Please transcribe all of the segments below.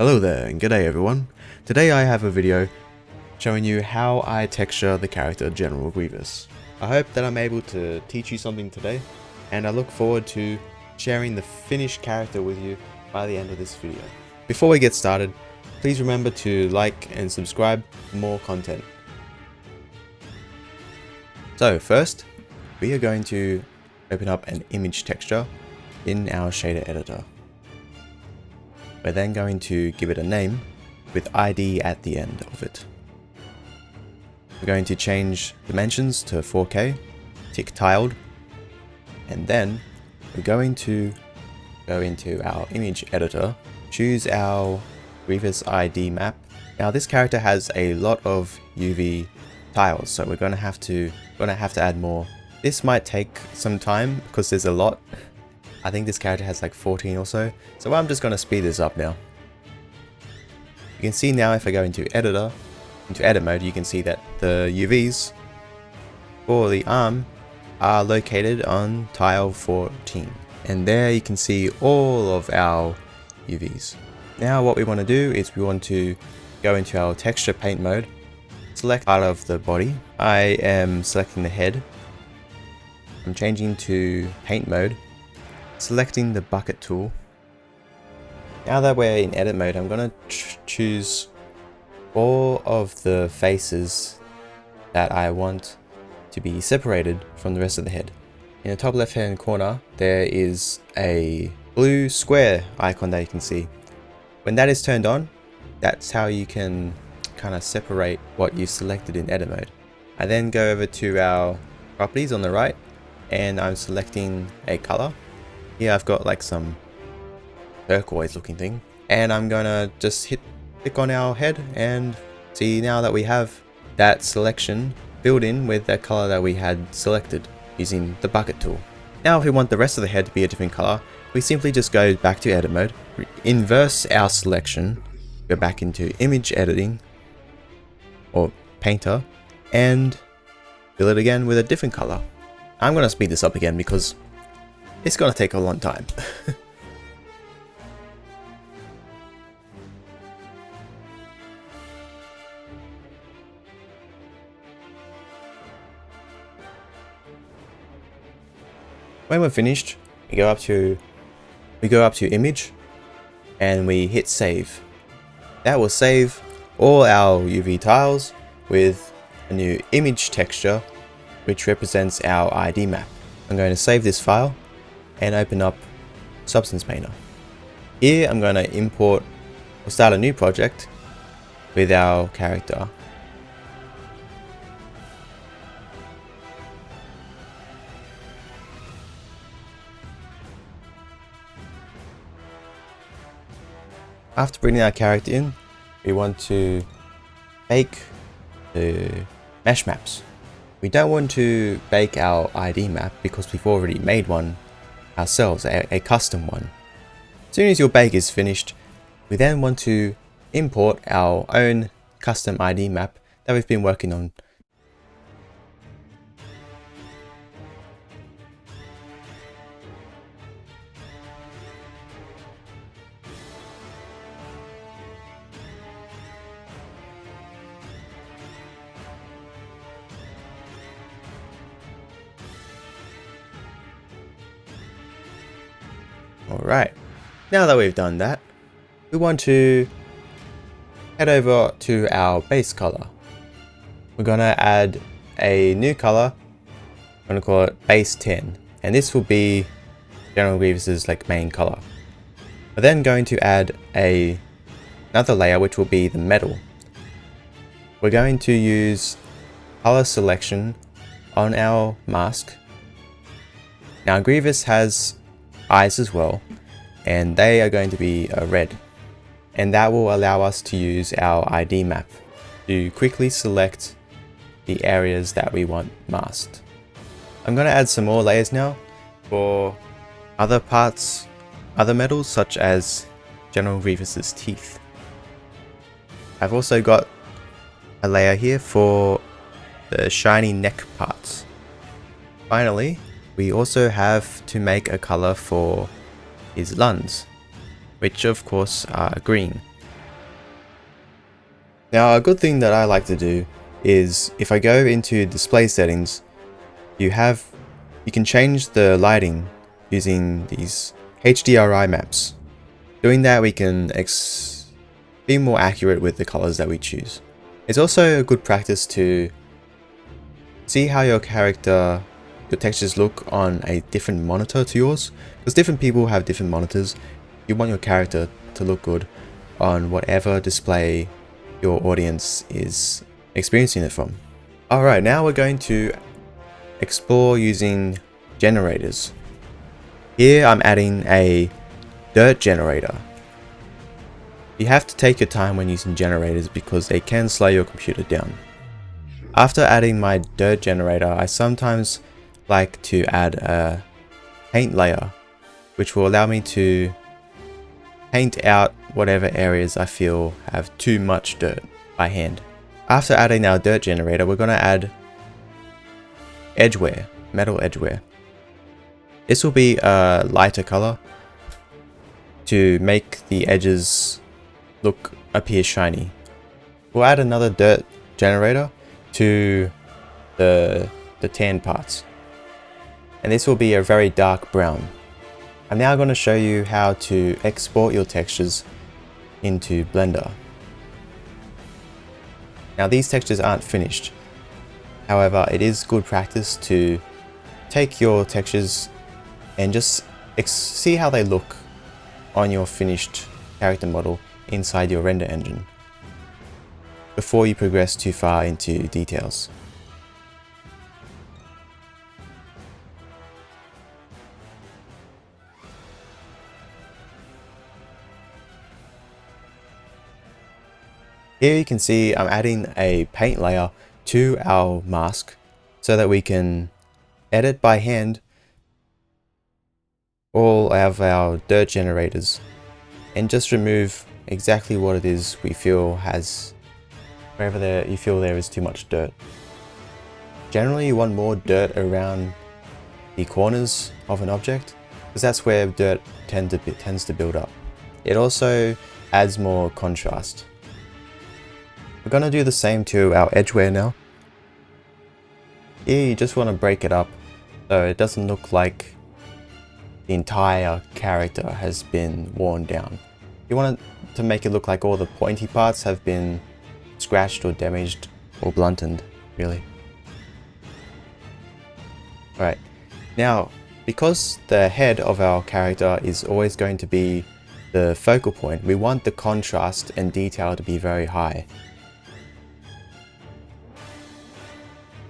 Hello there and g'day everyone. Today I have a video showing you how I texture the character General Grievous. I hope that I'm able to teach you something today, and I look forward to sharing the finished character with you by the end of this video. Before we get started, please remember to like and subscribe for more content. So first, we are going to open up an image texture in our shader editor. We're then going to give it a name with ID at the end of it. We're going to change dimensions to 4K, tick tiled, and then we're going to go into our image editor, choose our Grievous ID map. Now this character has a lot of UV tiles, so we're going to have to add more. This might take some time because there's a lot. I think this character has like 14 or so, so I'm just going to speed this up now. You can see now if I go into edit mode, you can see that the UVs for the arm are located on tile 14. And there you can see all of our UVs. Now what we want to do is we want to go into our texture paint mode, select part of the body. I am selecting the head. I'm changing to paint mode, selecting the bucket tool. Now that we're in edit mode, I'm going to choose all of the faces that I want to be separated from the rest of the head. In the top left hand corner, there is a blue square icon that you can see. When that is turned on, that's how you can kind of separate what you selected in edit mode. I then go over to our properties on the right, and I'm selecting a color. Here I've got like some turquoise looking thing, and I'm gonna just click on our head and see now that we have that selection filled in with the color that we had selected using the bucket tool. Now if we want the rest of the head to be a different color, we simply just go back to edit mode, inverse our selection, go back into image editing or painter, and fill it again with a different color. I'm gonna speed this up again because it's gonna take a long time. When we're finished, we go up to image and we hit save. That will save all our UV tiles with a new image texture which represents our ID map. I'm going to save this file and open up Substance Painter. Here I'm going to import or start a new project with our character. After bringing our character in, we want to bake the mesh maps. We don't want to bake our ID map because we've already made one ourselves, a custom one. As soon as your bake is finished, we then want to import our own custom ID map that we've been working on. Alright, now that we've done that, we want to head over to our base color. We're going to add a new color. I'm going to call it base 10, and this will be General Grievous's main color. We're then going to add another layer which will be the metal. We're going to use color selection on our mask. Now Grievous has eyes as well, and they are going to be red, and that will allow us to use our ID map to quickly select the areas that we want masked. I'm going to add some more layers now for other parts, other metals such as General Grievous's teeth. I've also got a layer here for the shiny neck parts. Finally, we also have to make a color for his lungs, which of course are green. Now, a good thing that I like to do is if I go into display settings, you can change the lighting using these HDRI maps. Doing that, we can be more accurate with the colors that we choose. It's also a good practice to see how your textures look on a different monitor to yours, because different people have different monitors. You want your character to look good on whatever display your audience is experiencing it from. Alright, now we're going to explore using generators. Here I'm adding a dirt generator. You have to take your time when using generators because they can slow your computer down. After adding my dirt generator, I sometimes like to add a paint layer, which will allow me to paint out whatever areas I feel have too much dirt by hand. After adding our dirt generator, we're going to add edgeware, metal edgeware. This will be a lighter color to make the edges appear shiny. We'll add another dirt generator to the tan parts, and this will be a very dark brown. I'm now going to show you how to export your textures into Blender. Now, these textures aren't finished. However, it is good practice to take your textures and just see how they look on your finished character model inside your render engine before you progress too far into details. Here you can see I'm adding a paint layer to our mask so that we can edit by hand all of our dirt generators and just remove exactly what it is we feel has wherever you feel there is too much dirt. Generally, you want more dirt around the corners of an object because that's where dirt tends to build up. It also adds more contrast. We're going to do the same to our edgeware now. Here you just want to break it up so it doesn't look like the entire character has been worn down. You want it to make it look like all the pointy parts have been scratched or damaged or blunted, really. Alright, now because the head of our character is always going to be the focal point, we want the contrast and detail to be very high.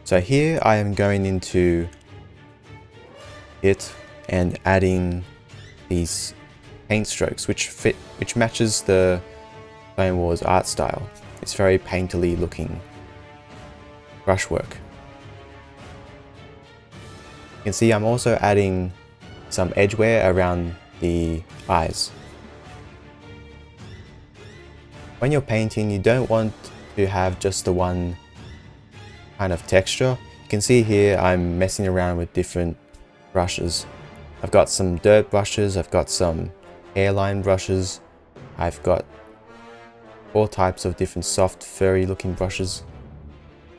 So here I am going into it and adding these paint strokes which matches the Clone Wars art style. It's very painterly looking brushwork. You can see I'm also adding some edgeware around the eyes. When you're painting, you don't want to have just the one kind of texture. You can see here I'm messing around with different brushes. I've got some dirt brushes, I've got some hairline brushes, I've got all types of different soft furry looking brushes.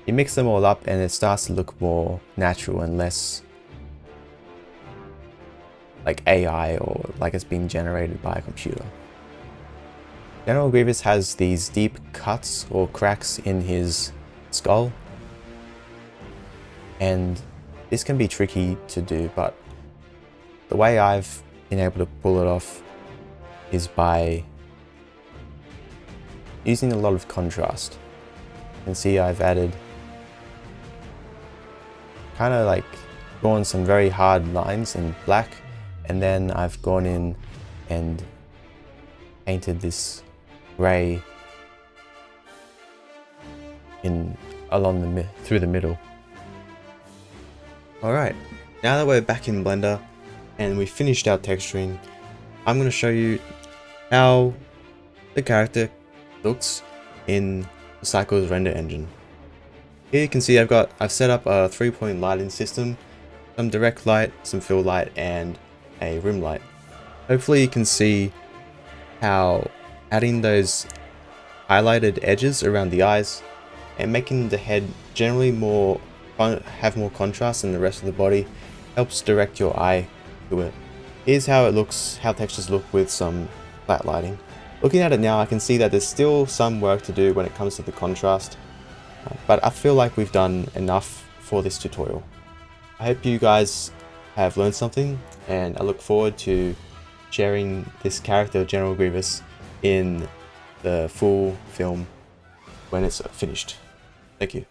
You mix them all up and it starts to look more natural and less like AI or like it's being generated by a computer. General Grievous has these deep cuts or cracks in his skull, and this can be tricky to do, but the way I've been able to pull it off is by using a lot of contrast. You can see I've added kind of like drawn some very hard lines in black, and then I've gone in and painted this grey through the middle. Alright, now that we're back in Blender and we finished our texturing, I'm going to show you how the character looks in the Cycle's render engine. Here you can see I've set up a 3-point lighting system, some direct light, some fill light, and a rim light. Hopefully you can see how adding those highlighted edges around the eyes, and making the head generally have more contrast than the rest of the body helps direct your eye to it. Here's how it looks, how textures look with some flat lighting. Looking at it now, I can see that there's still some work to do when it comes to the contrast, but I feel like we've done enough for this tutorial. I hope you guys have learned something, and I look forward to sharing this character, General Grievous, in the full film when it's finished. Thank you.